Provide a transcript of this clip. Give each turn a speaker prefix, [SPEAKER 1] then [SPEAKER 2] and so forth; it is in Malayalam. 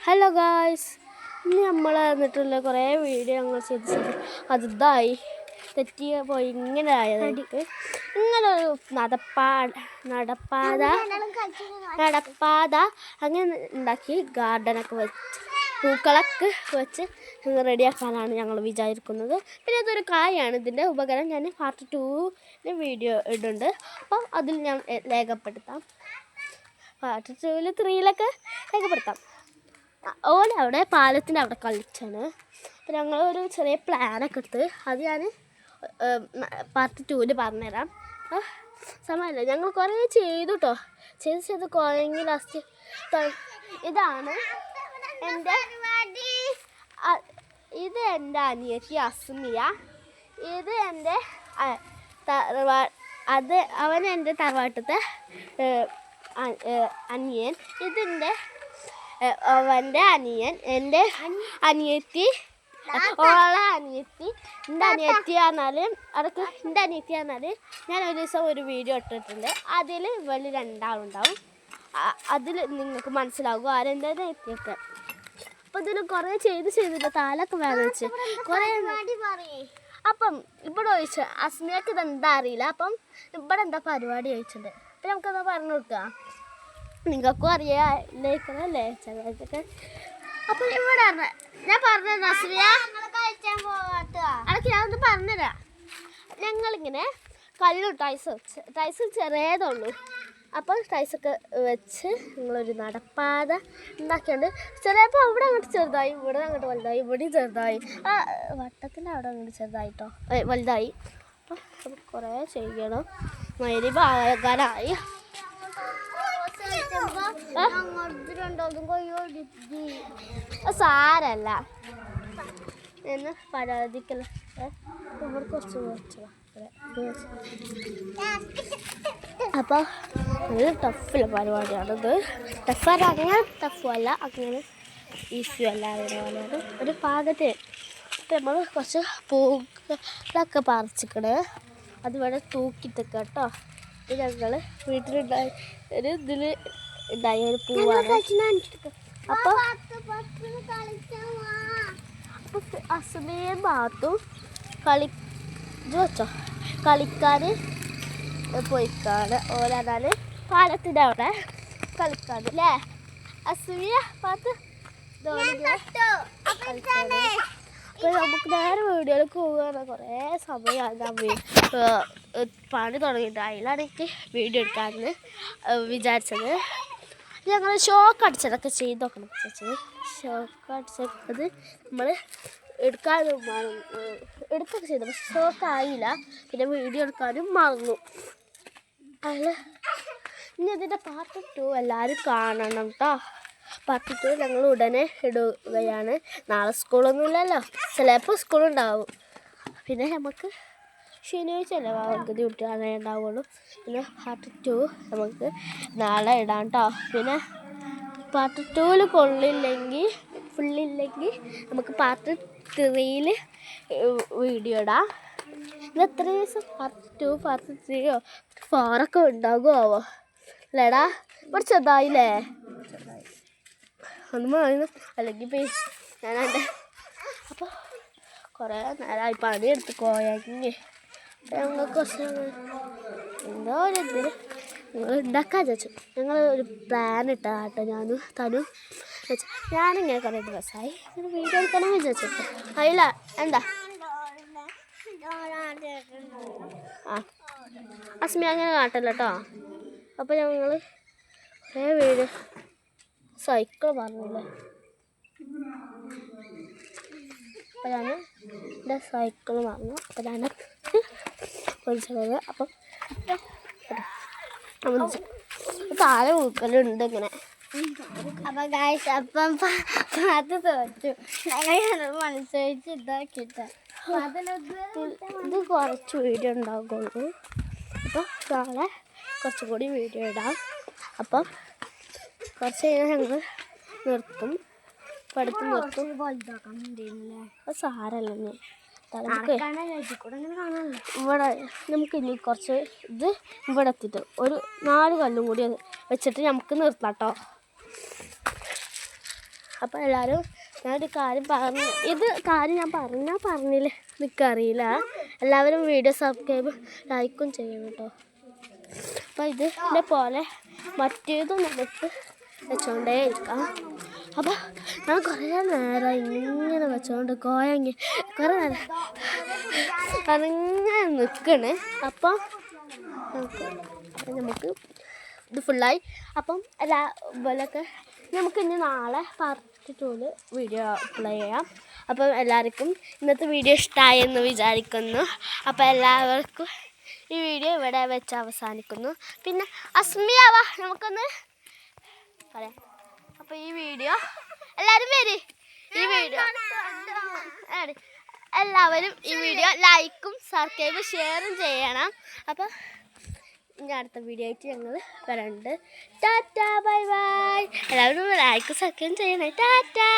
[SPEAKER 1] ഹലോ ഗായ്സ്, ഇന്ന് നമ്മൾ വന്നിട്ടുള്ള കുറേ വീഡിയോ ഞങ്ങൾ ചെയ്തിട്ട് അതിതായി തെറ്റിയ പോയി ഇങ്ങനെ ആയതായിട്ട് ഇങ്ങനൊരു നടപ്പാത അങ്ങനെ ഉണ്ടാക്കി ഗാർഡനൊക്കെ വെച്ച് പൂക്കളൊക്കെ വെച്ച് റെഡിയാക്കാനാണ് ഞങ്ങൾ വിചാരിക്കുന്നത്. പിന്നെ അതൊരു കായാണ്. ഇതിൻ്റെ ഉപകരണം ഞാൻ പാർട്ട് 2 വീഡിയോ ഇടുന്നുണ്ട്. അപ്പം അതിൽ ഞാൻ രേഖപ്പെടുത്താം. പാർട്ട് 2 3 രേഖപ്പെടുത്താം. ഓലെ അവിടെ പാലത്തിൻ്റെ അവിടെ കളിച്ചാണ്. അപ്പോൾ ഞങ്ങളൊരു ചെറിയ പ്ലാനൊക്കെ എടുത്ത് അത് ഞാൻ പാർട്ട് 2 പറഞ്ഞുതരാം. സമയമില്ല, ഞങ്ങൾ കുറേ ചെയ്തു കേട്ടോ. ചെയ്ത് കുറേങ്കിൽ ലാസ്റ്റ് ഇതാണ് എൻ്റെ അനിയത്തി അസ്മിയ. ഇത് എൻ്റെ അവൻ എൻ്റെ തറവാട്ടത്തെ അനിയൻ. ഇതിൻ്റെ അവൻ്റെ അനിയൻ, എൻ്റെ അനിയത്തി, ഓളെ അനിയത്തി. എൻ്റെ അനിയത്തി പറഞ്ഞാൽ അതൊക്കെ എൻ്റെ അനിയത്തി പറഞ്ഞാൽ ഞാൻ ഒരു ദിവസം ഒരു വീഡിയോ ഇട്ടിട്ടുണ്ട്. അതിൽ ഇവർ രണ്ടാളുണ്ടാവും. അതിൽ നിങ്ങൾക്ക് മനസ്സിലാകും ആരെൻ്റെ അനിയത്തിയൊക്കെ. അപ്പം ഇതിൽ കുറേ ചെയ്തിട്ട് താലൊക്കെ വേദനിച്ച് കുറേ. അപ്പം ഇവിടെ ചോദിച്ചു അസ്മിയക്ക് ഇതെന്താ അറിയില്ല. അപ്പം ഇവിടെ എന്താ പരിപാടി ചോദിച്ചിട്ടുണ്ട്. അപ്പം നമുക്കെന്താ പറഞ്ഞു കൊടുക്കുക, നിങ്ങൾക്കും അറിയാല്ലേ ചെറുതൊക്കെ. അപ്പം ഇവിടെ ഞാൻ പറഞ്ഞത് അസ്മിയ അതൊക്കെ ഞാനൊന്ന് പറഞ്ഞുതരാം. ഞങ്ങളിങ്ങനെ കല്ലു ടൈസ് ചെറിയതുള്ളൂ. അപ്പം ടൈസൊക്കെ വെച്ച് ഞങ്ങളൊരു നടപ്പാത ഉണ്ടാക്കിയുണ്ട്. ചിലപ്പോൾ അവിടെ അങ്ങോട്ട് ചെറുതായി, ഇവിടെ അങ്ങോട്ട് വലുതായി, ഇവിടെയും ചെറുതായി, ആ വട്ടത്തിൻ്റെ അവിടെ അങ്ങോട്ട് ചെറുതായിട്ടോ വലുതായി. അപ്പം നമുക്ക് കുറേ ചെയ്യണം. മരിബാകാനായി. സാരല്ല എന്ന് പരാതിക്കല്ല. ഇവിടെ കുറച്ച് അപ്പോൾ നല്ല ടഫുള്ള പരിപാടിയാണിത്. ടഫല്ല, അങ്ങനെ ടഫുമല്ല, അങ്ങനെ ഈസി അല്ല. പോലെയാണ് ഒരു പാകത്തെ. അപ്പം നമ്മൾ കുറച്ച് പൂക്കളൊക്കെ പറിച്ചിക്കണേ. അതിവിടെ തൂക്കിത്തൊക്കെ കേട്ടോ. ഇത് ഞങ്ങൾ വീട്ടിലുണ്ടായി ഒരു ഇതിൽ ഉണ്ടായ ഒരു പൂവാണ്. അപ്പോൾ അസുമയും ഭാഗത്തും കളിക്കാൻ പോയിക്കാണ്. ഓരാണ് പാലത്തിൻ്റെ അവിടെ കളിക്കാൻ അല്ലേ അസുമിയ ഭാഗത്ത്. അപ്പോൾ നമുക്ക് നേരെ വീഡിയോയിൽ പോവുകയാണ്. കുറേ സമയമാണ് പണി തുടങ്ങിയിട്ട്. അതിലാണ് എനിക്ക് വീഡിയോ എടുക്കാമെന്ന് വിചാരിച്ചത്. ഞങ്ങൾ ഷോക്ക് അടിച്ചതൊക്കെ ചെയ്ത് നോക്കണം വിചാരിച്ചത്. ഷോക്ക് അടിച്ചത് നമ്മൾ എടുക്കാനും എടുത്തൊക്കെ ചെയ്തു, പക്ഷെ ഷോക്ക് ആയില്ല. പിന്നെ വീഡിയോ എടുക്കാനും മറന്നു. അതിൽ ഇനി ഇതിൻ്റെ പാർട്ട് 2 എല്ലാവരും കാണണം കേട്ടോ. പാർട്ട് 2 ഞങ്ങൾ ഉടനെ ഇടുകയാണ്. നാളെ സ്കൂളൊന്നുമില്ലല്ലോ, ചിലപ്പോൾ സ്കൂളുണ്ടാവും. പിന്നെ നമുക്ക് ശനിയാഴ്ചയല്ലേ അവധി കുട്ടികളെ ഉണ്ടാവുള്ളൂ. പിന്നെ പാർട്ട് 2 നമുക്ക് നാളെ ഇടാം കേട്ടോ. പിന്നെ പാർട്ട് 2 ഫുള്ളില്ലെങ്കിൽ നമുക്ക് പാർട്ട് 3 വീഡിയോ ഇടാം. ഇത് എത്ര ദിവസം പാർട്ട് 2 പാർട്ട് 3 4 ഉണ്ടാകുമോ അല്ലേടാ? ഇവിടെ ചെറുതായില്ലേ, ഒന്നും പറയുന്നു അല്ലെങ്കിൽ ഞാനെൻ്റെ. അപ്പോൾ കുറേ നേരമായി പണിയെടുത്ത് കോയാക്കി. ഞങ്ങൾക്ക് കുറച്ച് എന്തോ ഒരു ഇതിൽ ഞങ്ങൾ ഉണ്ടാക്കാൻ വിചാരിച്ചു. ഞങ്ങൾ ഒരു പ്ലാൻ ഇട്ടാട്ടോ ഞാനും തനും വെച്ചു. ഞാനിങ്ങനെ കുറേ ദിവസമായി ഇങ്ങനെ വീഡിയോ എടുക്കണം വിചാരിച്ചു. അതില്ല എന്താ അസ്മി അങ്ങനെ കാട്ടല്ല കേട്ടോ. അപ്പോൾ ഞങ്ങൾ കുറേ വീഡിയോ സൈക്കിൾ പറഞ്ഞില്ലേ. അപ്പോൾ ഞാൻ എൻ്റെ സൈക്കിൾ പറഞ്ഞു. അപ്പോൾ ഞാൻ പൊളിച്ചത്. അപ്പം താഴെ പൂക്കലുണ്ട് ഇങ്ങനെ. അപ്പം ഗായ്സ് അപ്പം അത് തോറ്റു. ഞങ്ങൾ മനസ്സരിച്ച് ഇതാക്കിട്ട ഇത് കുറച്ച് വീഡിയോ ഉണ്ടാകുള്ളൂ. അപ്പോൾ നാളെ കുറച്ചും കൂടി വീഡിയോ ഇടാം. അപ്പം കുറച്ച് കഴിഞ്ഞാൽ ഞങ്ങൾ നിർത്തും, പഠിത്തം നിർത്തും. അത് സാരല്ലേ, ഇവിടെ നമുക്ക് ഇനി കുറച്ച് ഇത് ഇവിടെ എത്തിയിട്ട് ഒരു 4 കല്ലും കൂടി വെച്ചിട്ട് നമുക്ക് നിർത്താം കേട്ടോ. അപ്പോൾ എല്ലാവരും ഞാനൊരു കാര്യം ഞാൻ പറഞ്ഞില്ല എനിക്കറിയില്ല. എല്ലാവരും വീഡിയോ സബ്സ്ക്രൈബ് ലൈക്കും ചെയ്യണം കേട്ടോ. അപ്പോൾ ഇതിനെ പോലെ മറ്റേതും നമുക്ക് വെച്ചുകൊണ്ടേ ഇരിക്കാം. അപ്പോൾ ഞാൻ കുറേ നേരം ഇങ്ങനെ വെച്ചുകൊണ്ട് കോയങ്ങി കുറേ നേരം അങ്ങനെ നിൽക്കണേ. അപ്പം നമുക്ക് ഇത് ഫുള്ളായി. അപ്പം പോലെയൊക്കെ നമുക്ക് ഇനി നാളെ പാർട്ട് 2 വീഡിയോ അപ്ലൈ ചെയ്യാം. അപ്പം എല്ലാവർക്കും ഇന്നത്തെ വീഡിയോ ഇഷ്ടമായെന്ന് വിചാരിക്കുന്നു. അപ്പോൾ എല്ലാവർക്കും ഈ വീഡിയോ ഇവിടെ വെച്ച് അവസാനിക്കുന്നു. പിന്നെ അസ്മിയാവാ നമുക്കൊന്ന് പറയാം. അപ്പോൾ ഈ വീഡിയോ എല്ലാവരും വരി. എല്ലാവരും ഈ വീഡിയോ ലൈക്കും സബ്സ്ക്രൈബും ഷെയറും ചെയ്യണം. അപ്പോൾ ഇനി അടുത്ത വീഡിയോ ആയിട്ട് ഞങ്ങൾ വരണ്ട്. Tata bye bye. എല്ലാവരും ലൈക്കും സബ്സ്ക്രൈബും ചെയ്യണേ. ടാറ്റാ.